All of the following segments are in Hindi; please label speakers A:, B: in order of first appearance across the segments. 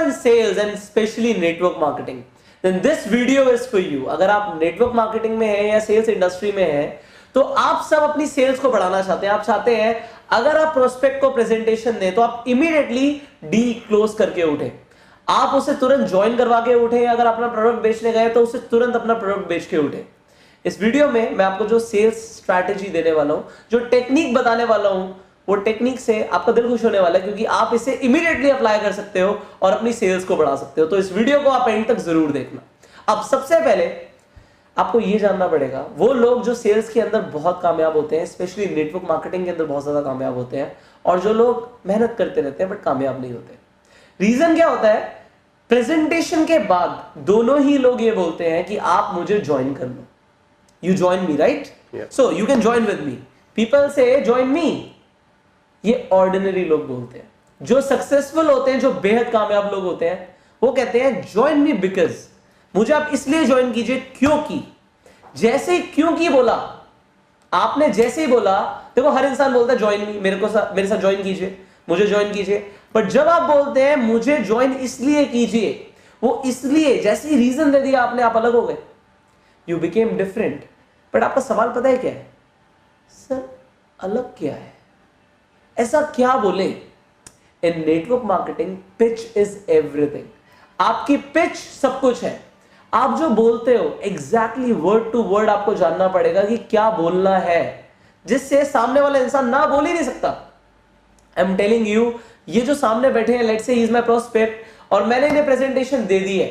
A: in sales and especially network marketing, then this video is for you. अगर आप नेटवर्क मार्केटिंग में हैं या सेल्स इंडस्ट्री में हैं, तो आप सब अपनी सेल्स को बढ़ाना चाहते हैं. आप चाहते हैं अगर आप प्रोस्पेक्ट को प्रेजेंटेशन दें तो आप इमीडिएटली डील क्लोज करके उठे, आप उसे तुरंत ज्वाइन करवा के उठे. अगर अपना प्रोडक्ट बेचने गए तो उसे तुरंत अपना प्रोडक्ट बेच के उठे. इस वीडियो में मैं आपको जो सेल्स स्ट्रैटेजी देने वाला हूं, जो टेक्निक बताने वाला हूं, वो टेक्निक से आपका दिल खुश होने वाला है, क्योंकि आप इसे इमीडिएटली अप्लाई कर सकते हो और अपनी सेल्स को बढ़ा सकते हो. तो इस वीडियो को आप एंड तक जरूर देखना. अब सबसे पहले आपको ये जानना पड़ेगा, वो लोग जो सेल्स के अंदर बहुत कामयाब होते हैं, स्पेशली नेटवर्क मार्केटिंग के अंदर बहुत ज्यादा कामयाब होते हैं, और जो लोग मेहनत करते रहते हैं बट कामयाब नहीं होते. रीजन क्या होता है? प्रेजेंटेशन के बाद दोनों ही लोग ये बोलते हैं कि आप मुझे ज्वाइन कर लो. You join me, right?
B: Yeah.
A: So you can join with me. People say join me. ये ऑर्डिनरी लोग बोलते हैं. जो सक्सेसफुल होते हैं, जो बेहद कामयाब लोग होते हैं, वो कहते हैं ज्वाइन मी बिकॉज, मुझे आप इसलिए ज्वाइन कीजिए क्योंकि. जैसे क्योंकि बोला आपने, जैसे ही बोला, देखो हर इंसान बोलता है ज्वाइन मी, मेरे साथ ज्वाइन कीजिए, मुझे ज्वाइन कीजिए. पर जब आप बोलते हैं मुझे ज्वाइन इसलिए कीजिए, वो इसलिए जैसे ही रीजन दे दिया आपने, आप अलग हो गए. You became different. बट आपका सवाल पता है क्या है? सर अलग क्या है? ऐसा क्या बोले? In network marketing pitch is everything. आपकी पिच सब कुछ है. आप जो बोलते हो एग्जैक्टली वर्ड टू वर्ड आपको जानना पड़ेगा कि क्या बोलना है, जिससे सामने वाला इंसान ना बोल ही नहीं सकता. आई एम टेलिंग यू, ये जो सामने बैठे हैं, let's say he is my prospect, और मैंने इन्हें प्रेजेंटेशन दे दी है.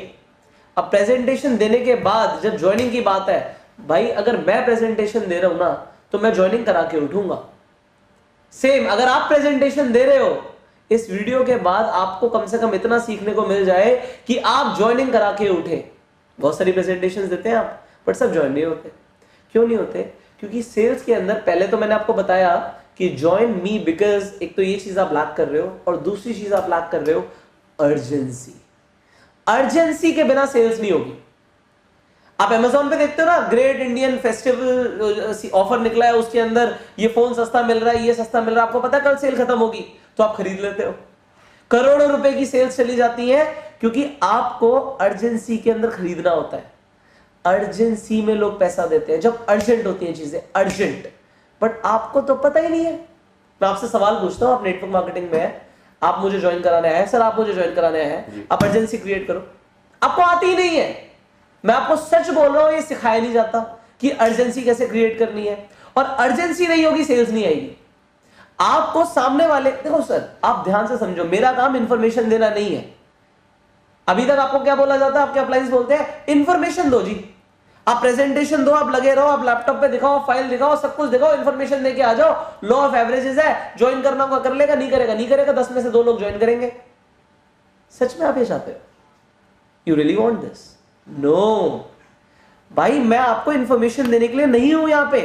A: अब प्रेजेंटेशन देने के बाद जब ज्वाइनिंग की बात है, भाई अगर मैं प्रेजेंटेशन दे रहा हूं ना, तो मैं ज्वाइनिंग करा के उठूंगा. सेम अगर आप प्रेजेंटेशन दे रहे हो, इस वीडियो के बाद आपको कम से कम इतना सीखने को मिल जाए कि आप ज्वाइनिंग करा के उठे. बहुत सारी प्रेजेंटेशन देते हैं आप, बट सब ज्वाइन नहीं होते. क्यों नहीं होते? क्योंकि सेल्स के अंदर पहले तो मैंने आपको बताया कि ज्वाइन मी बिकॉज एक तो ये चीज आप लैक कर रहे हो, और दूसरी चीज आप लैक कर रहे हो अर्जेंसी. अर्जेंसी के बिना सेल्स नहीं होगी. आप Amazon पे देखते हो ना, ग्रेट इंडियन फेस्टिवल ऑफर निकला है, उसके अंदर ये फोन सस्ता मिल रहा है, ये सस्ता मिल रहा है. आपको पता है कल सेल खत्म होगी, तो आप खरीद लेते हो. करोड़ों रुपए की सेल्स चली जाती है, क्योंकि आपको अर्जेंसी के अंदर खरीदना होता है. अर्जेंसी में लोग पैसा देते हैं जब अर्जेंट होती हैं चीजें, अर्जेंट. बट आपको तो पता ही नहीं है. मैं आपसे सवाल पूछता हूं, आप नेटवर्क मार्केटिंग में है, आप मुझे ज्वाइन कराने आए हैं. सर आप मुझे ज्वाइन कराने आए हैं, आप अर्जेंसी क्रिएट करो. आपको आती ही नहीं है. मैं आपको सच बोल रहा हूं, ये सिखाया नहीं जाता कि अर्जेंसी कैसे क्रिएट करनी है. और अर्जेंसी नहीं होगी, सेल्स नहीं आएगी. आपको सामने वाले, देखो सर आप ध्यान से समझो, मेरा काम इंफॉर्मेशन देना नहीं है. अभी तक आपको क्या बोला जाता है? आपके अप्लाइज बोलते हैं इंफॉर्मेशन दो जी, आप प्रेजेंटेशन दो, आप लगे रहो, आप लैपटॉप पे दिखाओ, फाइल दिखाओ, सब कुछ दिखाओ, इंफॉर्मेशन देके आ जाओ. लॉ ऑफ एवरेजेस है, ज्वाइन करना होगा कर लेगा, नहीं करेगा नहीं करेगा, 10 में से 2 लोग ज्वाइन करेंगे. सच में आप ये चाहते हो? You really want this? No भाई, मैं आपको इंफॉर्मेशन देने के लिए नहीं हूं यहां पे.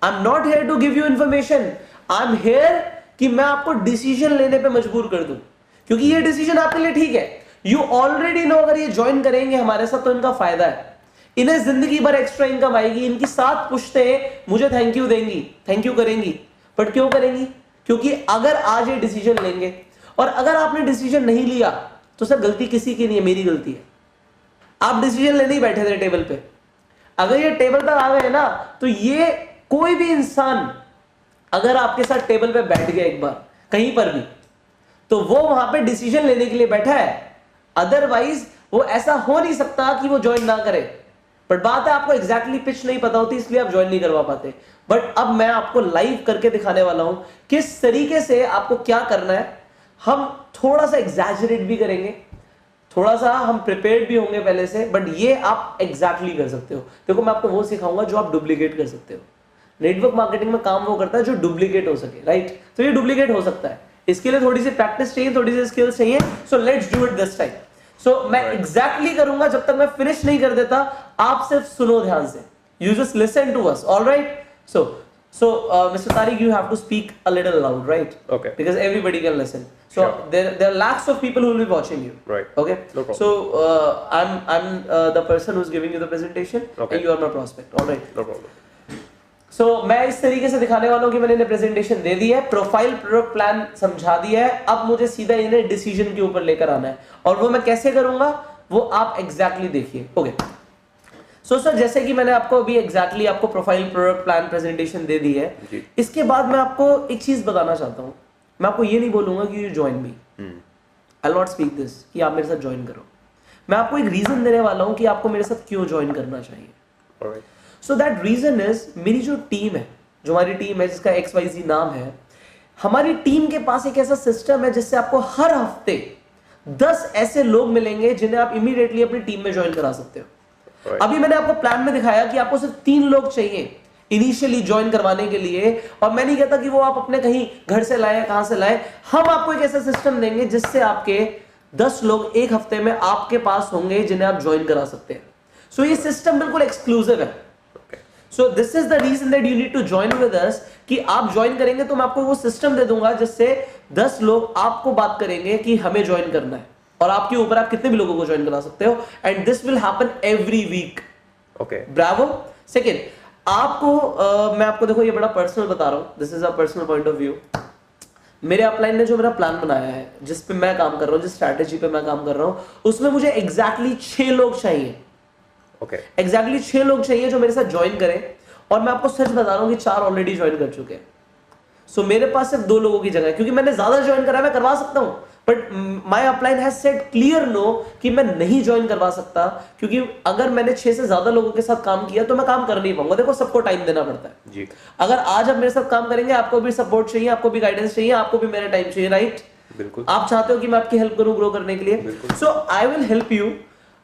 A: I am not here to give you information. I am here कि मैं आपको डिसीजन लेने पे मजबूर कर दूं, क्योंकि ये डिसीजन आपके लिए ठीक है. यू ऑलरेडी नो अगर ये ज्वाइन करेंगे हमारे साथ तो इनका फायदा है, इन्हें जिंदगी भर एक्स्ट्रा इनकम आएगी. इनकी 7 पुश्तें मुझे थैंक यू देंगी, थैंक यू करेंगी. बट क्यों करेंगी? क्योंकि अगर आज ये डिसीजन लेंगे, और अगर आपने डिसीजन नहीं लिया, तो सर गलती किसी की नहीं है, मेरी गलती है. आप डिसीजन लेने ही बैठे थे टेबल पे. अगर ये टेबल तक आ गए ना, तो ये कोई भी इंसान अगर आपके साथ टेबल पे बैठ गया एक बार कहीं पर भी, तो वो वहां पे डिसीजन लेने के लिए बैठा है. अदरवाइज वो ऐसा हो नहीं सकता कि वो ज्वाइन ना करे. बट बात है आपको एग्जैक्टली पिच नहीं पता होती, इसलिए आप ज्वाइन नहीं करवा पाते. बट अब मैं आपको लाइव करके दिखाने वाला हूं किस तरीके से आपको क्या करना है. हम थोड़ा सा एग्जैजरेट भी करेंगे, थोड़ा सा हम प्रिपेयर्ड भी होंगे पहले से, बट ये आप एग्जैक्टली कर सकते हो. देखो मैं आपको वो सिखाऊंगा जो आप डुप्लीकेट कर सकते हो. नेटवर्क मार्केटिंग में काम वो करता है जो डुप्लीकेट हो सके, राइट? तो ये डुप्लीकेट हो सकता है, इसके लिए थोड़ी सी प्रैक्टिस चाहिए, थोड़ी सी स्किल्स चाहिए. So let's do it this time. So मैं एग्जैक्टली करूंगा, जब तक मैं फिनिश नहीं कर देता. आप सिर्फ सुनो ध्यान से. You just listen to us, alright? So, Mr. Tariq, you have to speak a little loud, right?
B: Okay.
A: Because everybody can listen. So
B: Sure.
A: there are lakhs of people who will be watching you.
B: Right.
A: Okay.
B: No problem.
A: So I'm the person who's giving you the presentation,
B: Okay.
A: and you are my prospect. All right.
B: No problem.
A: मैं इस तरीके से दिखाने वाला हूं कि मैंने इन्हें प्रेजेंटेशन दे दी है, प्रोफाइल प्रोडक्ट प्लान समझा दिया है, अब मुझे सीधा इन्हें डिसीजन के ऊपर लेकर आना है, और वो मैं कैसे करूंगा वो आप एग्जैक्टली देखिए। ओके, सो सर जैसे कि मैंने आपको अभी एग्जैक्टली आपको प्रोफाइल प्रोडक्ट प्लान प्रेजेंटेशन दे दी है, इसके बाद मैं आपको एक चीज बताना चाहता हूं। मैं आपको ये नहीं बोलूंगा कि you join me, I will not speak this कि आप मेरे साथ ज्वाइन करो। मैं आपको एक रीजन देने वाला हूं कि आपको मेरे साथ क्यों ज्वाइन करना चाहिए। सो दैट रीजन इज, मेरी जो टीम है, जो हमारी टीम है जिसका XYZ नाम है, हमारी टीम के पास एक ऐसा सिस्टम है जिससे आपको हर हफ्ते 10 ऐसे लोग मिलेंगे जिन्हें आप इमीडिएटली अपनी टीम में ज्वाइन करा सकते हो। अभी मैंने आपको प्लान में दिखाया कि आपको सिर्फ 3 लोग चाहिए इनिशियली ज्वाइन करवाने के लिए, और मैं नहीं कहता कि वो आप अपने कहीं घर से लाए, कहां से लाए, हम आपको एक ऐसा सिस्टम देंगे जिससे आपके 10 लोग एक हफ्ते में आपके पास होंगे जिन्हें आप ज्वाइन करा सकते हैं। सो ये सिस्टम बिल्कुल एक्सक्लूसिव है। So this is the reason that you need to join with us, कि आप ज्वाइन करेंगे तो मैं आपको वो सिस्टम दे दूंगा जिससे 10 लोग आपको बात करेंगे कि हमें ज्वाइन करना है, और आपके ऊपर आप कितने भी लोगों को ज्वाइन करा सकते हो, and this will happen every week. Okay, bravo. Second, आपको मैं आपको देखो ये बड़ा पर्सनल बता रहा हूं, this is a personal point of view. मेरे अपलाइन ने जो मेरा प्लान बनाया है, जिस पे मैं काम कर रहा हूं, जिस स्ट्रैटेजी पे मैं काम कर रहा हूं, उसमें मुझे एग्जैक्टली 6 लोग चाहिए। एग्जैक्टली 6 लोग चाहिए जो मेरे साथ ज्वाइन करें, और मैं आपको सच बता रहा हूं कि 4 ऑलरेडी ज्वाइन कर चुके हैं। सो मेरे पास सिर्फ 2 लोगों की जगह है, क्योंकि मैंने ज्यादा ज्वाइन करा है, मैं करवा सकता हूं, but my upline has said clear no कि मैं नहीं ज्वाइन करवा सकता, क्योंकि अगर मैंने 6 से ज्यादा लोगों के साथ काम किया तो मैं काम कर नहीं पाऊंगा। देखो, सबको टाइम देना पड़ता है जी। अगर आज आप मेरे साथ काम करेंगे, आपको भी सपोर्ट चाहिए, आपको भी गाइडेंस चाहिए, आपको भी मेरा टाइम चाहिए, राइट? बिल्कुल। आप चाहते हो कि मैं आपकी हेल्प करूं ग्रो करने के लिए, सो आई विल हेल्प यू।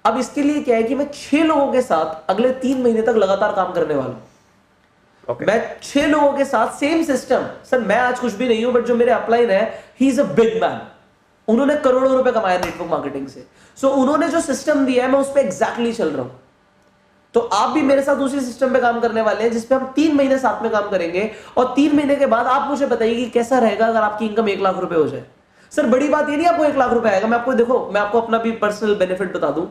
A: अब इसके लिए क्या है कि मैं 6 लोगों के साथ अगले 3 महीने तक लगातार काम करने वाला हूं। मैं 6 लोगों के साथ सेम सिस्टम। सर मैं आज कुछ भी नहीं हूं, बट जो मेरे अपलाइन है, he is a big man, उन्होंने करोड़ों रुपए कमाए नेटवर्क मार्केटिंग से। सो उन्होंने जो सिस्टम दिया है, मैं उस पर एग्जैक्टली चल रहा हूं। तो आप भी मेरे साथ उसी सिस्टम पे काम करने वाले हैं, जिसपे हम 3 महीने साथ में काम करेंगे, और 3 महीने के बाद आप मुझे बताइए कि कैसा रहेगा अगर आपकी इनकम 1 लाख रुपए हो जाए। सर बड़ी बात ये नहीं आपको 1 लाख रुपए आएगा, मैं आपको देखो, मैं आपको अपना भी पर्सनल बेनिफिट बता दूं।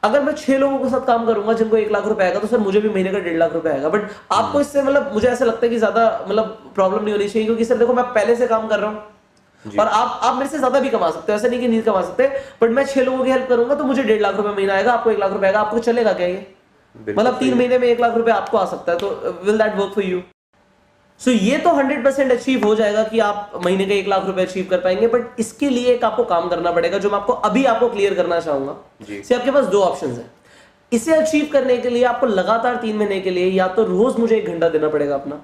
A: अगर मैं 6 लोगों के साथ काम करूंगा जिनको 1 लाख रुपए आएगा, तो सर मुझे भी महीने का 1.5 लाख रुपए आएगा। बट आपको इससे मतलब मुझे ऐसा लगता है कि ज्यादा मतलब प्रॉब्लम नहीं होनी चाहिए, क्योंकि सर देखो, मैं पहले से काम कर रहा हूं, और आप मेरे से ज्यादा भी कमा सकते हो, ऐसा नहीं कि नहीं कमा सकते, बट मैं 6 लोगों की हेल्प करूंगा तो मुझे 1.5 लाख रुपए महीना आएगा, आपको 1 लाख रुपए आएगा। आपको चलेगा क्या ये? मतलब 3 महीने में 1 लाख रुपए आपको आ सकता है, तो will that work for you? So ये तो 100% अचीव हो जाएगा कि आप महीने के 1 लाख रुपए अचीव कर पाएंगे, बट इसके लिए एक आपको काम करना पड़ेगा, जो मैं आपको क्लियर करना चाहूंगा। आपके पास 2 ऑप्शंस हैं। इसे अचीव करने के लिए आपको लगातार 3 महीने के लिए या तो रोज मुझे 1 घंटा देना पड़ेगा अपना,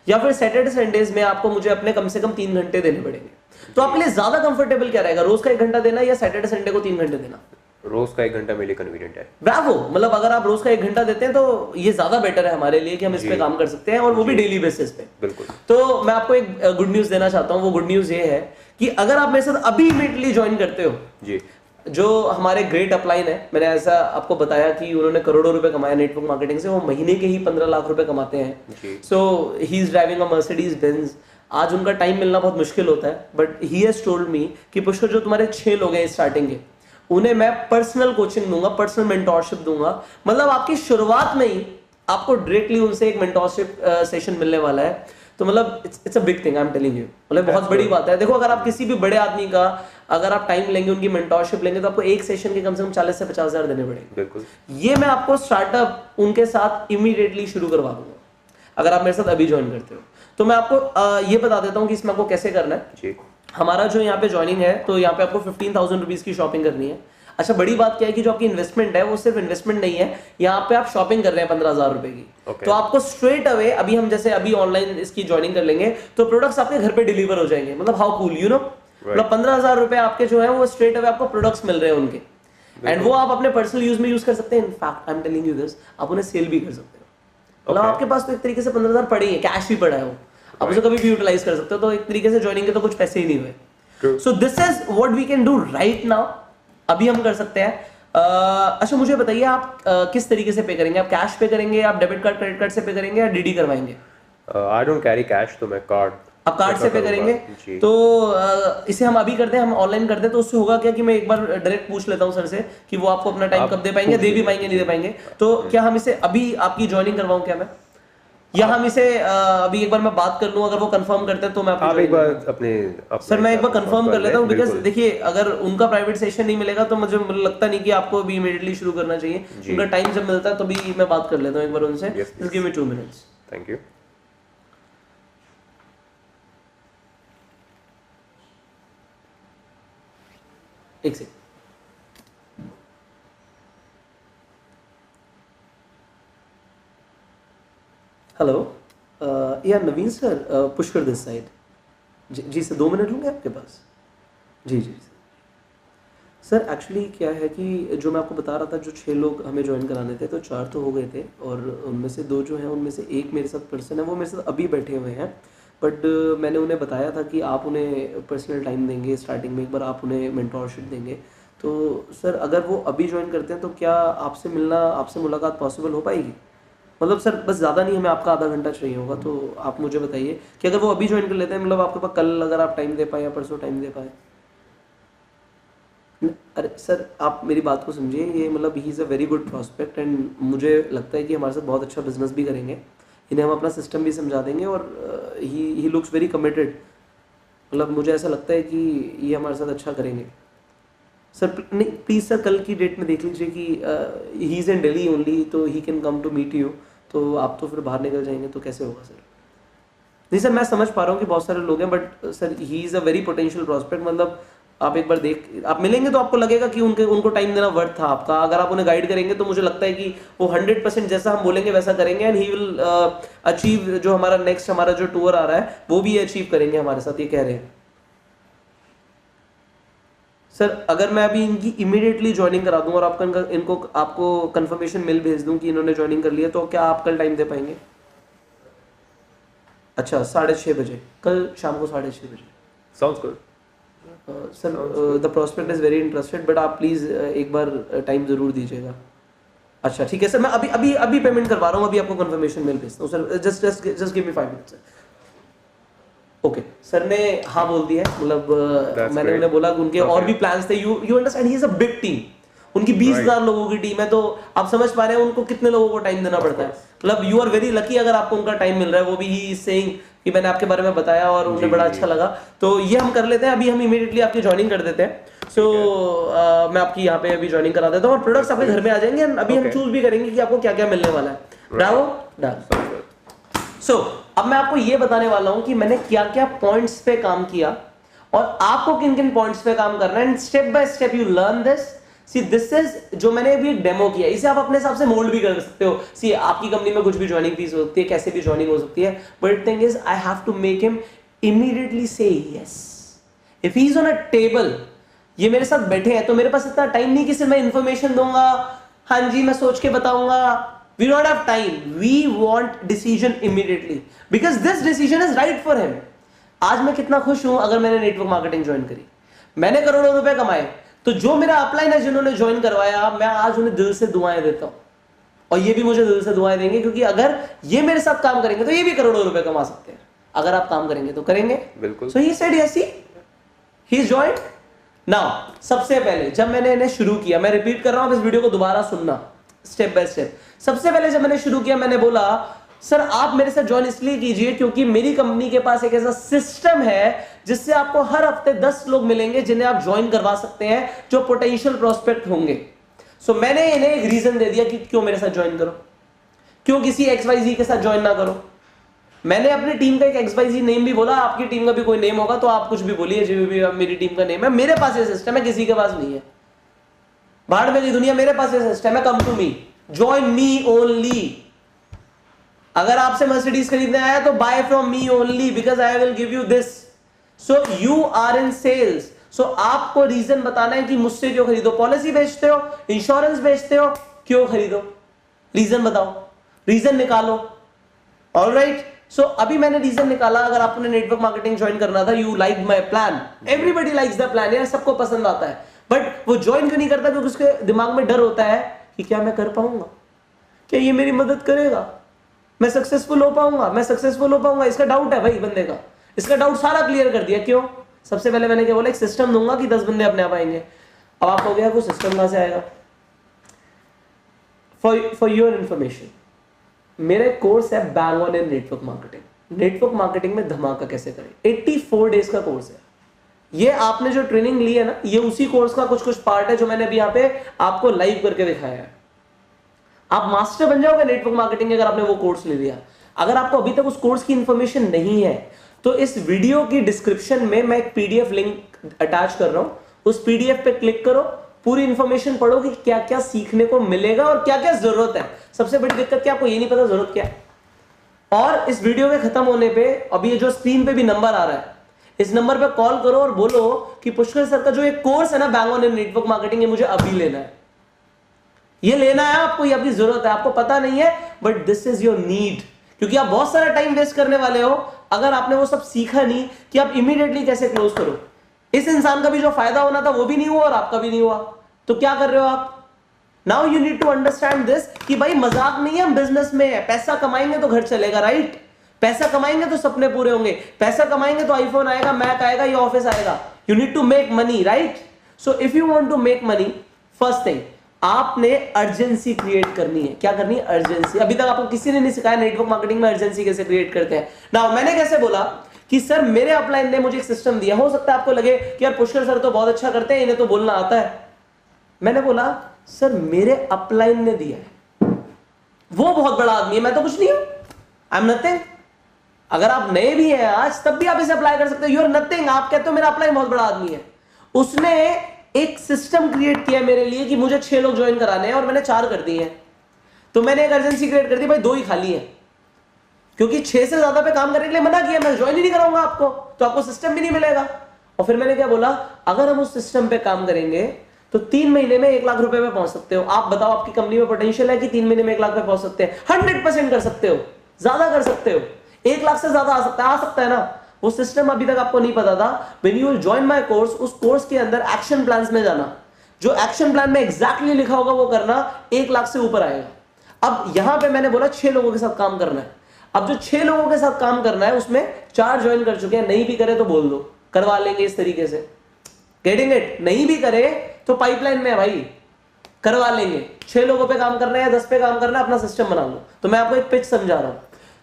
A: या फिर सैटरडे संडेज में आपको मुझे अपने कम से कम 3 घंटे देने पड़ेंगे। तो आपके लिए ज्यादा कंफर्टेबल क्या रहेगा, रोज का 1 घंटा देना या सैटरडे संडे को 3 घंटे देना?
B: रोज का 1 घंटा मेरे लिए कन्वीनियंट है।
A: ब्रावो। मतलब अगर आप रोज का 1 घंटा देते हैं तो ये ज्यादा बेटर है हमारे लिए कि हम इस पे काम कर सकते हैं, और वो भी डेली बेसिस पे। बिल्कुल। तो मैं आपको एक गुड न्यूज देना चाहता हूँ। वो गुड न्यूज ये है कि अगर आप मेरे साथ अभी इमीडिएटली ज्वाइन करते हो जी, जो हमारे ग्रेट अपलाइन है, मैंने ऐसा आपको बताया कि उन्होंने करोड़ों रुपए कमाए नेटवर्क मार्केटिंग से, वो महीने के ही 15 लाख रुपए कमाते हैं। So he is driving a Mercedes Benz. आज उनका टाइम मिलना बहुत मुश्किल होता है, but he has told me कि पुष्कर, जो तुम्हारे 6 लोग हैं स्टार्टिंग के, उन्हें मैं पर्सनल कोचिंग दूंगा, पर्सनल मेंटोरशिप दूंगा। मतलब आपकी शुरुआत में ही आपको डायरेक्टली उनसे एक मेंटोरशिप सेशन मिलने वाला है। तो मतलब it's a big thing, I am telling you, मतलब बहुत बड़ी बात है। देखो, अगर आप किसी भी बड़े आदमी का अगर आप टाइम लेंगे, उनकी मेंटोरशिप लेंगे, तो आपको एक सेशन के कम से कम 40 से 50 हजार देने पड़ेंगे। बिल्कुल। ये मैं आपको स्टार्टअप उनके साथ इमीडिएटली शुरू करवा दूंगा अगर आप मेरे साथ अभी ज्वाइन करते हो। तो मैं आपको ये बता देता हूँ कि इसमें आपको कैसे करना है जी। हमारा जो यहाँ पे ज्वाइनिंग है, तो यहाँ पे आपको 15,000 रुपीज की शॉपिंग करनी है। अच्छा, बड़ी बात क्या है कि जो आपकी इन्वेस्टमेंट है वो सिर्फ इन्वेस्टमेंट नहीं है, यहाँ पे आप शॉपिंग कर रहे हैं 15,000 रुपए की। तो आपको स्ट्रेट अवे अभी हम जैसे अभी ऑनलाइन इसकी ज्वाइनिंग कर लेंगे तो प्रोडक्ट्स आपके घर पे डिलीवर हो जाएंगे। मतलब हाउ कूल, यू नो, मतलब 15,000 रुपए आपके जो है वो स्ट्रेट अवे आपको प्रोडक्ट्स मिल रहे हैं उनके, एंड वो आप अपने पर्सनल यूज में यूज कर सकते हैं। In fact I am telling you this, आप उन्हें सेल भी कर सकते हो। मतलब आपके पास तो एक तरीके से 15,000 पड़े ही है, कैश भी पड़ा है, वो आप उसे कभी भी यूटिलाइज कर सकते हो। तो एक तरीके से ज्वाइनिंग के तो कुछ पैसे ही नहीं हुए। So this is what we can do right now, अभी हम कर सकते हैं। अच्छा, मुझे बताइए आप किस तरीके से पे करेंगे? आप कैश पे करेंगे, आप डेबिट कार्ड क्रेडिट कार्ड से पे करेंगे, या डीडी करवाएंगे?
B: आई डोंट कैरी कैश, तो मैं कार्ड,
A: आप कार्ड से पे करेंगे। तो इसे हम अभी कर दें, हम ऑनलाइन कर दें, तो उससे होगा क्या कि मैं एक बार डायरेक्ट पूछ लेता हूं सर से कि वो आपको अपना टाइम कब दे पाएंगे, दे भी पाएंगे, नहीं दे पाएंगे। तो क्या हम इसे अभी आपकी ज्वाइनिंग करवाऊं क्या मैं? या हम इसे अभी एक बार मैं बात कर लूं, अगर वो कंफर्म करते हैं तो मैं
B: आप एक बार अपने
A: सर मैं एक बार कंफर्म कर लेता हूँ, बिकॉज
B: बिल्कुल।
A: देखिए अगर उनका प्राइवेट सेशन नहीं मिलेगा तो मुझे लगता नहीं कि आपको अभी इमीडिएटली शुरू करना चाहिए। उनका टाइम जब मिलता है तो भी मैं बात कर लेता हूँ एक बार उनसे। Just give me 2 minutes.
B: Thank you.
A: एक सेकंड। हेलो या Naveen sir, Pushkar this side. जी सर 2 मिनट होंगे आपके पास? जी जी सर एक्चुअली क्या है कि जो मैं आपको बता रहा था, जो 6 लोग हमें ज्वाइन कराने थे तो 4 तो हो गए थे, और उनमें से 2 जो हैं उनमें से एक मेरे साथ पर्सन है, वो मेरे साथ अभी बैठे हुए हैं। बट मैंने उन्हें बताया था कि आप उन्हें पर्सनल टाइम देंगे, स्टार्टिंग में एक बार आप उन्हें मेंटोरशिप देंगे। तो सर अगर वो अभी ज्वाइन करते हैं तो क्या आपसे मिलना, आपसे मुलाकात पॉसिबल हो पाएगी? मतलब सर बस ज़्यादा नहीं, हमें आपका आधा घंटा चाहिए होगा, तो आप मुझे बताइए कि अगर वो अभी ज्वाइन कर लेते हैं, मतलब आपके पास कल अगर आप टाइम दे पाए या परसों टाइम दे पाए। अरे सर आप मेरी बात को समझिए, ये मतलब he is a very good prospect and मुझे लगता है कि हमारे साथ बहुत अच्छा बिजनेस भी करेंगे। इन्हें हम अपना सिस्टम भी समझा देंगे और ही लुक्स वेरी कमिटेड। मतलब मुझे ऐसा लगता है कि ये हमारे साथ अच्छा करेंगे। सर नहीं प्लीज़ सर कल की डेट में देख लीजिए कि he is in Delhi only, तो he can come to meet you. तो आप तो फिर बाहर निकल जाएंगे तो कैसे होगा सर? नहीं सर मैं समझ पा रहा हूँ कि बहुत सारे लोग हैं, but sir he is a very potential prospect. मतलब आप एक बार आप मिलेंगे तो आपको लगेगा कि उनको टाइम देना वर्थ था आपका। अगर आप उन्हें गाइड करेंगे तो मुझे लगता है कि वो 100% जैसा हम बोलेंगे वैसा करेंगे, एंड ही विल अचीव जो हमारा नेक्स्ट हमारा जो टूर आ रहा है वो भी अचीव करेंगे हमारे साथ, ये कह रहे हैं। सर अगर मैं अभी इनकी इमीडिएटली ज्वाइनिंग करा दूं और आपको कंफर्मेशन मेल भेज दूं कि इन्होंने ज्वाइनिंग कर लिया, तो क्या आप कल टाइम दे पाएंगे? अच्छा 6:30 बजे, कल शाम को 6:30 बजे।
B: Sounds good
A: sir the prospect is very interested, but आप प्लीज़ एक बार टाइम ज़रूर दीजिएगा। अच्छा ठीक है सर, मैं अभी पेमेंट करवा रहा हूँ, अभी आपको कंफर्मेशन मेल भेजता हूँ सर। जस्ट गिव मी 5 मिनट्स। ओके सर ने हाँ बोल दिया है। मतलब मैंने उन्हें बोला कि उनके और भी प्लान्स थे। You understand, he is a big team. उनकी 20,000 लोगों की टीम है, तो आप समझ पा रहे हैं उनको कितने लोगों को टाइम देना पड़ता है। मतलब यू आर वेरी लकी अगर आपको उनका टाइम मिल रहा है। वो भी ही सेइंग कि मैंने आपके बारे में बताया और उन्हें बड़ा अच्छा लगा। तो ये हम कर लेते हैं, अभी हम इमीडिएटली आपकी ज्वाइनिंग कर देते हैं। सो मैं आपकी यहाँ पे अभी ज्वाइनिंग करा देता हूँ और प्रोडक्ट्स आपके घर में आ जाएंगे। अभी हम चूज भी करेंगे कि आपको क्या क्या मिलने वाला है। Bravo done. सो अब मैं आपको ये बताने वाला हूं कि मैंने क्या क्या पॉइंट्स पे काम किया और आपको किन किन पॉइंट्स पे काम करना है, and step by step you learn this. See this is जो मैंने अभी एक डेमो किया, इसे आप अपने हिसाब से मोल्ड भी कर सकते हो। सी आपकी कंपनी में कुछ भी ज्वाइनिंग फीस हो सकती है, कैसे भी ज्वाइनिंग हो सकती है, but thing is I have to make him immediately say yes. If he is on a table, ये मेरे साथ बैठे हैं, तो मेरे पास इतना टाइम नहीं कि सिर्फ मैं इंफॉर्मेशन दूंगा, हाँ जी मैं सोच के बताऊंगा। We don't have time. We want decision immediately because this decision is right for him. आज मैं कितना खुश हूं अगर मैंने नेटवर्क मार्केटिंग ज्वाइन करी, मैंने करोड़ों रुपए कमाए, तो जो मेरा अपलाइन है जिन्होंने ज्वाइन करवाया, मैं आज उन्हें दिल से दुआएं देता हूं और ये भी मुझे दिल से दुआएं देंगे, क्योंकि अगर ये मेरे साथ काम करेंगे तो ये भी करोड़ों रुपए कमा सकते हैं। अगर आप काम करेंगे तो करेंगे।
B: बिल्कुल।
A: So he said yes, he joined. Now सबसे पहले जब मैंने इन्हें शुरू किया, मैं रिपीट कर रहा हूं, इस वीडियो को दोबारा सुनना स्टेप बाय स्टेप। सबसे पहले जब मैंने शुरू किया, मैंने बोला सर आप मेरे साथ ज्वाइन इसलिए कीजिए क्योंकि मेरी कंपनी के पास एक ऐसा सिस्टम है जिससे आपको हर हफ्ते 10 लोग मिलेंगे जिन्हें आप ज्वाइन करवा सकते हैं, जो पोटेंशियल प्रोस्पेक्ट होंगे। सो मैंने इन्हें एक रीजन दे दिया कि क्यों मेरे साथ ज्वाइन करो, क्यों किसी XYZ के साथ ज्वाइन ना करो। मैंने अपनी टीम का एक XYZ नेम भी बोला, आपकी टीम का भी कोई नेम होगा तो आप कुछ भी बोलिए, जो भी मेरी टीम का नेम है। मेरे पास ये सिस्टम है, किसी के पास नहीं है। बाहर में की दुनिया, मेरे पास ये सिस्टम है, come to me, join me only. अगर आपसे मर्सिडीज खरीदने आया तो buy from me only because I will give you this. So you are in sales. So आपको रीजन बताना है कि मुझसे क्यों खरीदो। पॉलिसी बेचते हो, इंश्योरेंस बेचते हो, क्यों खरीदो, रीजन बताओ, रीजन निकालो। ऑलराइट, सो अभी मैंने रीजन निकाला। अगर आपने नेटवर्क मार्केटिंग ज्वाइन करना था, you like my plan, everybody likes the plan, यार सबको पसंद आता है, बट वो ज्वाइन क्यों नहीं करता? क्योंकि उसके दिमाग में डर होता है कि क्या मैं कर पाऊंगा, क्या ये मेरी मदद करेगा, मैं सक्सेसफुल हो पाऊंगा, मैं सक्सेसफुल हो पाऊंगा। इसका डाउट है भाई बंदे का, इसका डाउट सारा क्लियर कर दिया। क्यों? सबसे पहले मैंने क्या बोला, एक सिस्टम दूंगा कि 10 बंदे अपने आप आएंगे। अब आप हो गया वो सिस्टम कहां से आएगा? फॉर योर इंफॉर्मेशन, मेरा कोर्स है bang on in network marketing. Network marketing में धमाका कैसे करें, 84 डेज का कोर्स है। ये आपने जो ट्रेनिंग ली है ना, ये उसी कोर्स का कुछ कुछ पार्ट है जो मैंने अभी यहाँ पे आपको लाइव करके दिखाया है। आप मास्टर बन जाओगे नेटवर्क मार्केटिंग अगर आपने वो कोर्स ले लिया। अगर आपको अभी तक उस कोर्स की इंफॉर्मेशन नहीं है तो इस वीडियो की डिस्क्रिप्शन में मैं एक पीडीएफ लिंक अटैच कर रहा हूं, उस पीडीएफ पे क्लिक करो, पूरी इंफॉर्मेशन पढ़ो कि क्या क्या सीखने को मिलेगा और क्या क्या जरूरत है। सबसे बड़ी दिक्कत क्या, आपको ये नहीं पता जरूरत क्या है। और इस वीडियो के खत्म होने पे अभी ये जो स्क्रीन पे भी नंबर आ रहा है, इस नंबर पे कॉल करो और बोलो कि पुष्कर सर का जो एक कोर्स है ना bang on in network marketing, ये मुझे अभी लेना है, ये लेना है आपको, ये आपकी जरूरत है, आपको पता नहीं है but this is your need. क्योंकि आप बहुत सारा टाइम वेस्ट करने वाले हो अगर आपने वो सब सीखा नहीं कि आप इमीडिएटली कैसे क्लोज करो। इस इंसान का भी जो फायदा होना था वो भी नहीं हुआ और आपका भी नहीं हुआ, तो क्या कर रहे हो आप। Now you need to understand this कि भाई मजाक नहीं है, हम बिजनेस में है, पैसा कमाएंगे तो घर चलेगा, राइट। पैसा कमाएंगे तो सपने पूरे होंगे, पैसा कमाएंगे तो आईफोन आएगा, मैक आएगा, ये ऑफिस आएगा। You need to make money, right. So if you want to make money, first thing आपने अर्जेंसी क्रिएट करनी है। क्या करनी है, अर्जेंसी। अभी तक आपको किसी ने नहीं सिखाया नेटवर्क मार्केटिंग में अर्जेंसी कैसे क्रिएट करते हैं। नाउ मैंने कैसे बोला कि सर मेरे अपलाइन ने मुझे एक सिस्टम दिया, हो सकता है आपको लगे कि यार पुष्कर सर तो बहुत अच्छा करते हैं, इन्हें तो बोलना आता है। मैंने बोला सर मेरे अपलाइन ने दिया है, वो बहुत बड़ा आदमी है, मैं तो कुछ नहीं हूं, आई एम नथिंग। अगर आप नए भी हैं आज तब भी आप इसे अप्लाई कर सकते हो, यू आर नथिंग। आप कहते हो मेरा अपलाइन बहुत बड़ा आदमी है, उसने एक सिस्टम क्रिएट किया मेरे लिए कि मुझे 6 लोग ज्वाइन कराने हैं और मैंने 4 कर दिए हैं। तो मैंने एक अर्जेंसी क्रिएट कर दी, भाई 2 ही खाली है, क्योंकि 6 से ज्यादा पे काम करने के लिए मना किया, मैं ज्वाइन ही नहीं कराऊंगा आपको, तो आपको सिस्टम भी नहीं मिलेगा। और फिर मैंने क्या बोला, अगर हम उस सिस्टम पे काम करेंगे तो 3 महीने में 1 लाख रुपए पे पहुंच सकते हो। आप बताओ आपकी कंपनी में पोटेंशियल है कि 3 महीने में 1 लाख पे पहुंच सकते हैं? 100% कर सकते हो, ज्यादा कर सकते हो, 1 लाख से ज्यादा आ सकता है ना। वो सिस्टम अभी तक आपको नहीं पता था। When you will join my course, उस कोर्स के अंदर एक्शन प्लान्स में जाना, जो एक्शन प्लान में एग्जैक्टली लिखा होगा वो करना, 1 लाख से ऊपर आएगा। अब यहां पे मैंने बोला 6 लोगों के साथ काम करना है। अब जो 6 लोगों के साथ काम करना है उसमें 4 ज्वाइन कर चुके हैं, नहीं भी करे तो बोल दो, करवा लेंगे इस तरीके से। Getting it? नहीं भी करे तो पाइपलाइन में है भाई, करवा लेंगे। 6 लोगों पे काम करना है या 10 पे काम करना है, अपना सिस्टम बना लो। तो मैं आपको एक पिच समझा रहा हूं।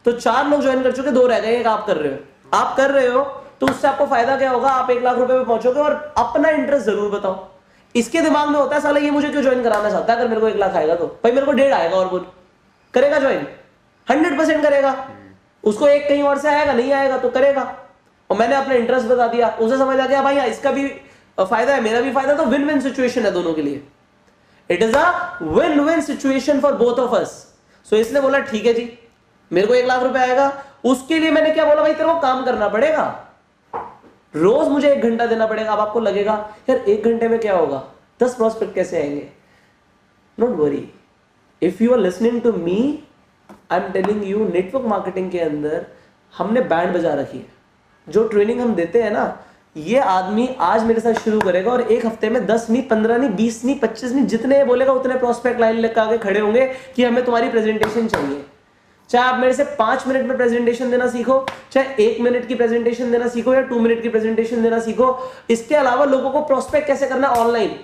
A: तो 4 लोग ज्वाइन कर चुके, 2 रह गए, एक आप कर रहे हो। आप कर रहे हो तो उससे आपको फायदा क्या होगा, आप 1 लाख रुपए पे पहुंचोगे। और अपना इंटरेस्ट जरूर बताओ। इसके दिमाग में होता है साला ये मुझे क्यों ज्वाइन कराना चाहता है, अगर मेरे को 1 लाख आएगा तो भाई मेरे को 1.5 आएगा, और बोल करेगा ज्वाइन, 100% करेगा। उसको एक कहीं और से आएगा, नहीं आएगा तो करेगा। और मैंने अपना इंटरेस्ट बता दिया, उसे समझ आ गया भाई इसका भी फायदा है, मेरा भी फायदा, तो विन विन सिचुएशन है दोनों के लिए। It is a win win situation for both of us. So इसने बोला ठीक है जी, मेरे को 1 लाख रुपए आएगा। उसके लिए मैंने क्या बोला, भाई तेरे को काम करना पड़ेगा, रोज मुझे 1 घंटा देना पड़ेगा। अब आपको लगेगा यार 1 घंटे में क्या होगा, 10 प्रॉस्पेक्ट कैसे आएंगे? Don't worry, if you are listening to me, I am telling you, network marketing के अंदर हमने बैंड बजा रखी है। जो ट्रेनिंग हम देते हैं ना, ये आदमी आज मेरे साथ शुरू करेगा और 1 हफ्ते में 10 नहीं, 15 नहीं, 20 नहीं, 25 नहीं, जितने बोलेगा उतने प्रॉस्पेक्ट लाइन लेकर आगे खड़े होंगे कि हमें तुम्हारी प्रेजेंटेशन चाहिए। चाहे आप मेरे से 5 मिनट में प्रेजेंटेशन देना सीखो, चाहे 1 मिनट की प्रेजेंटेशन देना सीखो या 2 मिनट की प्रेजेंटेशन देना सीखो। इसके अलावा लोगों को प्रोस्पेक्ट कैसे करना ऑनलाइन,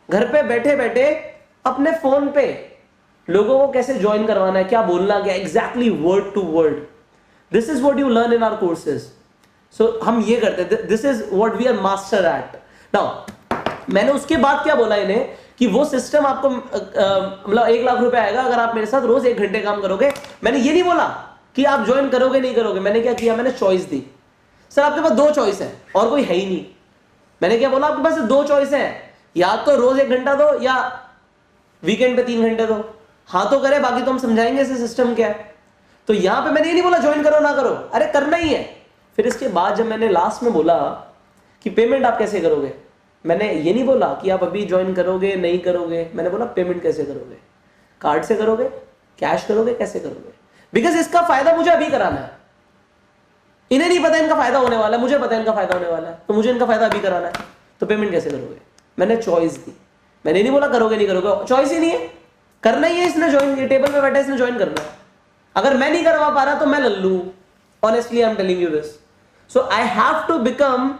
A: घर पे बैठे बैठे अपने फोन पे लोगों को कैसे ज्वाइन करवाना है, क्या बोलना, क्या exactly word to word. This is what you learn in our courses. So हम ये करते हैं, this is what we are master at. Now मैंने उसके बाद क्या बोला इन्हें कि वो सिस्टम आपको मतलब 1 लाख रुपए आएगा अगर आप मेरे साथ रोज 1 घंटे काम करोगे। मैंने ये नहीं बोला कि आप ज्वाइन करोगे नहीं करोगे। मैंने क्या किया, मैंने चॉइस दी। सर आपके पास 2 चॉइस है और कोई है ही नहीं। मैंने क्या बोला, आपके पास 2 चॉइस है, या तो रोज 1 घंटा दो या वीकेंड पे 3 घंटे दो। हाँ तो करे, बाकी तो हम समझाएंगे इसे सिस्टम क्या है। तो यहां पे मैंने ये नहीं बोला ज्वाइन करो ना करो, अरे करना ही है। फिर इसके बाद जब मैंने लास्ट में बोला कि पेमेंट आप कैसे करोगे, मैंने ये नहीं बोला कि आप अभी ज्वाइन करोगे नहीं करोगे, मैंने बोला पेमेंट कैसे करोगे, कार्ड से करोगे, कैश करोगे, कैसे करोगे। बिकॉज इसका फायदा मुझे अभी कराना है। इन्हें नहीं पता इनका फायदा होने वाला है, मुझे पता है इनका फायदा होने वाला है, तो मुझे इनका फायदा अभी कराना है। तो पेमेंट कैसे करोगे, मैंने चॉइस दी। मैंने नहीं बोला करोगे नहीं करोगे, चॉइस ही नहीं है, करना ही है। इसने ज्वाइन, टेबल पे बैठा इसने ज्वाइन करना है। अगर मैं नहीं करवा पा रहा तो मैं लल्लू, honestly I am telling you this. So I have to become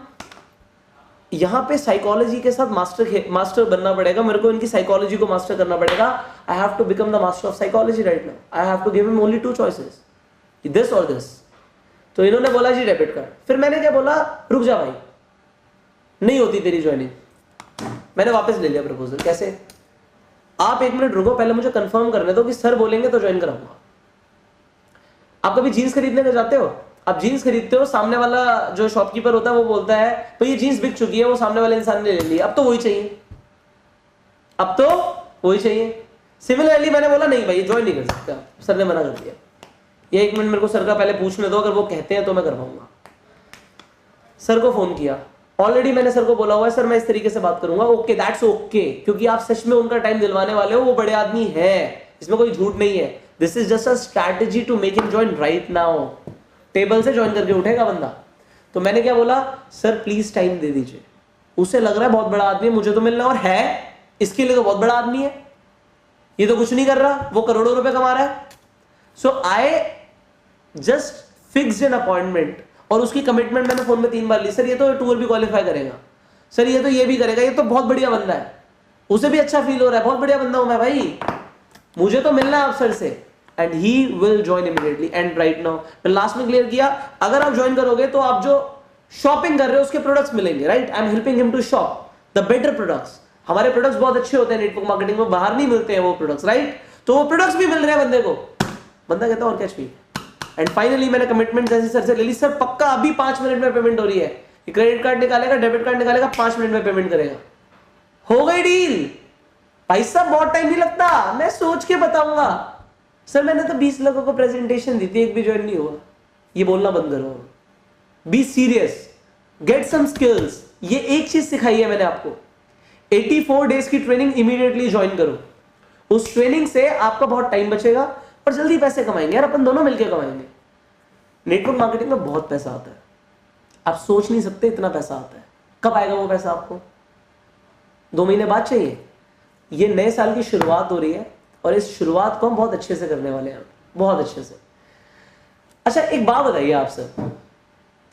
A: यहाँ पे साइकोलॉजी के साथ मास्टर बनना पड़ेगा मेरे को, इनकी साइकोलॉजी को मास्टर करना पड़ेगा. I have to become the master of psychology right now. I have to give him only 2 choices, this और दिस. तो इन्होंने बोला जी डेबिट कार्ड. फिर मैंने क्या बोला, रुक जा भाई, नहीं होती तेरी ज्वाइनिंग. मैंने वापस ले लिया प्रपोजल. कैसे? आप 1 मिनट रुको, पहले मुझे कंफर्म करने दो कि सर बोलेंगे तो ज्वाइन कराऊंगा. आप कभी जीन्स खरीदने के जाते हो, आप जीन्स खरीदते हो, सामने वाला जो शॉपकीपर होता है वो बोलता है तो ये जीन्स बिक चुकी है, वो सामने वाले इंसान ने ले ली, अब तो वही चाहिए, अब तो वही चाहिए. सिमिलरली मैंने बोला नहीं भाई ज्वाइन नहीं कर सकता, सर ने मना कर दिया. ये 1 मिनट मेरे को सर का पहले पूछने दो, अगर वो कहते हैं तो मैं कर पाऊंगा. सर को फोन किया, ऑलरेडी मैंने सर को बोला हुआ है सर मैं इस तरीके से बात करूंगा. ओके दैट्स ओके, क्योंकि आप सच में उनका टाइम दिलवाने वाले हो, वो बड़े आदमी है, इसमें कोई झूठ नहीं है. This is just a strategy to make him join right now. Table से ज्वाइन करके उठेगा बंदा. तो मैंने क्या बोला, सर प्लीज टाइम दे दीजिए. उसे लग रहा है बहुत बड़ा आदमी है, मुझे तो मिलना, और है इसके लिए तो बहुत बड़ा आदमी है, ये तो कुछ नहीं कर रहा, वो करोड़ों रुपए कमा रहा है. So I just fixed an appointment, और उसकी कमिटमेंट मैंने फोन में 3 बार ली. सर ये तो टूर भी क्वालिफाई करेगा, सर ये तो ये भी करेगा, ये तो बहुत बढ़िया बंदा है, उसे भी अच्छा फील हो रहा है, बहुत बढ़िया बंदा हूं मैं भाई, मुझे तो मिलना है आप सर से. And he will join immediately. And right now मैं लास्ट में क्लियर किया, अगर आप ज्वाइन करोगे तो आप जो शॉपिंग कर रहे हो उसके प्रोडक्ट्स मिलेंगे. Right, I am helping him to shop the better products. हमारे प्रोडक्ट्स बहुत अच्छे होते हैं नेटवर्क मार्केटिंग में, बाहर नहीं मिलते हैं वो प्रोडक्ट्स. राइट, तो वो प्रोडक्ट्स भी मिल रहे हैं बंदे को. बंदा कहता है और क्या चाहिए. एंड फाइनली मैंने कमिटमेंट जैसे सर से ले ली, सर पक्का अभी 5 मिनट में पेमेंट हो रही है, क्रेडिट कार्ड निकालेगा, डेबिट कार्ड निकालेगा, 5 मिनट में पेमेंट करेगा. हो गई डील. भाई साहब बहुत टाइम नहीं लगता, मैं सोच के बताऊंगा. सर मैंने तो 20 लोगों को प्रेजेंटेशन दी थी, एक भी ज्वाइन नहीं हुआ. ये बोलना बंद करो, be serious, get some skills. ये एक चीज सिखाई है मैंने आपको, 84 डेज की ट्रेनिंग इमीडिएटली ज्वाइन करो. उस ट्रेनिंग से आपका बहुत टाइम बचेगा और जल्दी पैसे कमाएंगे. यार अपन दोनों मिलकर कमाएंगे. नेटवर्क मार्केटिंग में बहुत पैसा आता है, आप सोच नहीं सकते इतना पैसा आता है. कब आएगा वो पैसा आपको? 2 महीने बाद चाहिए. ये नए साल की शुरुआत हो रही है और इस शुरुआत को हम बहुत अच्छे से करने वाले हैं, बहुत अच्छे से. अच्छा एक बात बताइए आप सर,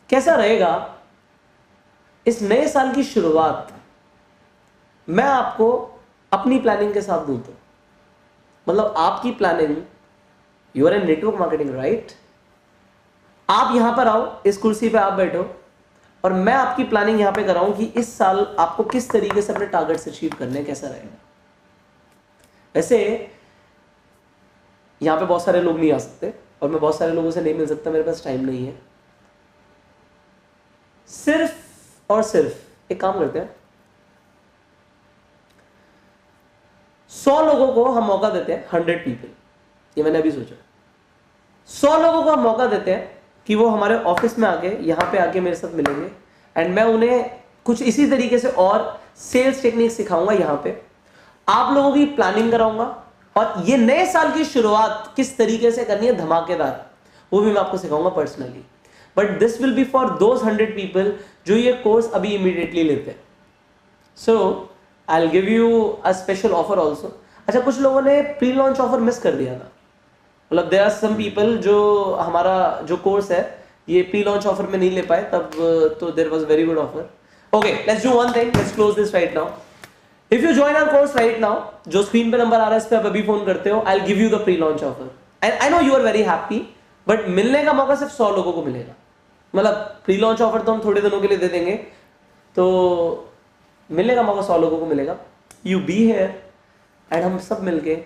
A: कैसा रहेगा इस नए साल की शुरुआत मैं आपको अपनी प्लानिंग के साथ दूं तो? मतलब आपकी planning, you are in network marketing right, आप यहां पर आओ, इस कुर्सी पे आप बैठो और मैं आपकी प्लानिंग यहां पे कराऊं कि इस साल आपको किस तरीके से अपने टारगेट्स अचीव करने, कैसा रहेगा. वैसे यहां पे बहुत सारे लोग नहीं आ सकते और मैं बहुत सारे लोगों से नहीं मिल सकता, मेरे पास टाइम नहीं है. सिर्फ और सिर्फ एक काम करते हैं, 100 लोगों को हम मौका देते हैं, 100 पीपल, ये मैंने अभी सोचा, 100 लोगों को हम मौका देते हैं कि वो हमारे ऑफिस में आके, यहां पे आके मेरे साथ मिलेंगे. एंड मैं उन्हें कुछ इसी तरीके से और सेल्स टेक्निक सिखाऊंगा. यहां पे आप लोगों की प्लानिंग कराऊंगा और ये नए साल की शुरुआत किस तरीके से करनी है धमाकेदार, वो भी मैं आपको सिखाऊंगा personally. But this will be for those 100 people जो ये कोर्स अभी इमीडिएटली लेते हैं. So I will give you a special offer also. अच्छा कुछ लोगों ने प्री लॉन्च ऑफर मिस कर दिया था, मतलब देयर आर सम पीपल जो हमारा जो कोर्स है ये प्री लॉन्च ऑफर में नहीं ले पाए तब, तो there was very good offer. Okay let's do one thing, let's close this right now. If you join our course right now, जो स्क्रीन पे नंबर आ रहा है इस पे आप अभी फोन करते हो, I will give you the pre launch offer. And I know you are very happy, but मिलने का मौका सिर्फ 100 लोगों को मिलेगा. मतलब प्री लॉन्च ऑफर तो हम थोड़े दिनों के लिए दे देंगे, तो मिलने का मौका 100 लोगों को मिलेगा. यू बी हियर एंड हम सब मिलके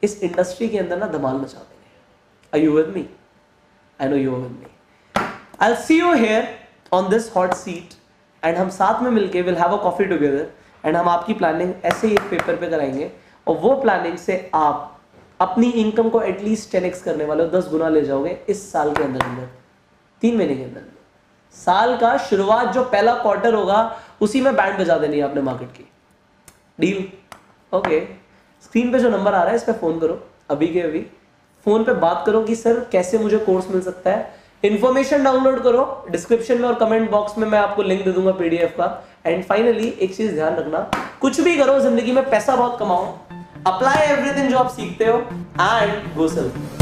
A: इस इंडस्ट्री के अंदर ना धमाल मचा देंगे. Are you with me? I know you are with me. I will see you here on this hot seat and हम साथ में मिलके will have a coffee together and हम आपकी प्लानिंग ऐसे ही एक पेपर पे कराएंगे और वो प्लानिंग से आप अपनी इनकम को एटलीस्ट 10x करने वाले हो, 10 गुना ले जाओगे इस साल के अंदर 3 महीने के अंदर. साल का शुरुआत जो पहला क्वार्टर होगा उसी में बैंड बजा देनी है आपने मार्केट की. डील? ओके. स्क्रीन पे जो नंबर आ रहा है इस पे फोन करो, अभी के अभी फोन पे बात करो कि सर कैसे मुझे कोर्स मिल सकता है. इन्फॉर्मेशन डाउनलोड करो, डिस्क्रिप्शन में और कमेंट बॉक्स में मैं आपको लिंक दे दूंगा पीडीएफ का. एंड फाइनली एक चीज ध्यान रखना, कुछ भी करो जिंदगी में पैसा बहुत कमाओ, अप्लाई एवरीथिंग जो आप सीखते हो एंड गो सेल्फ.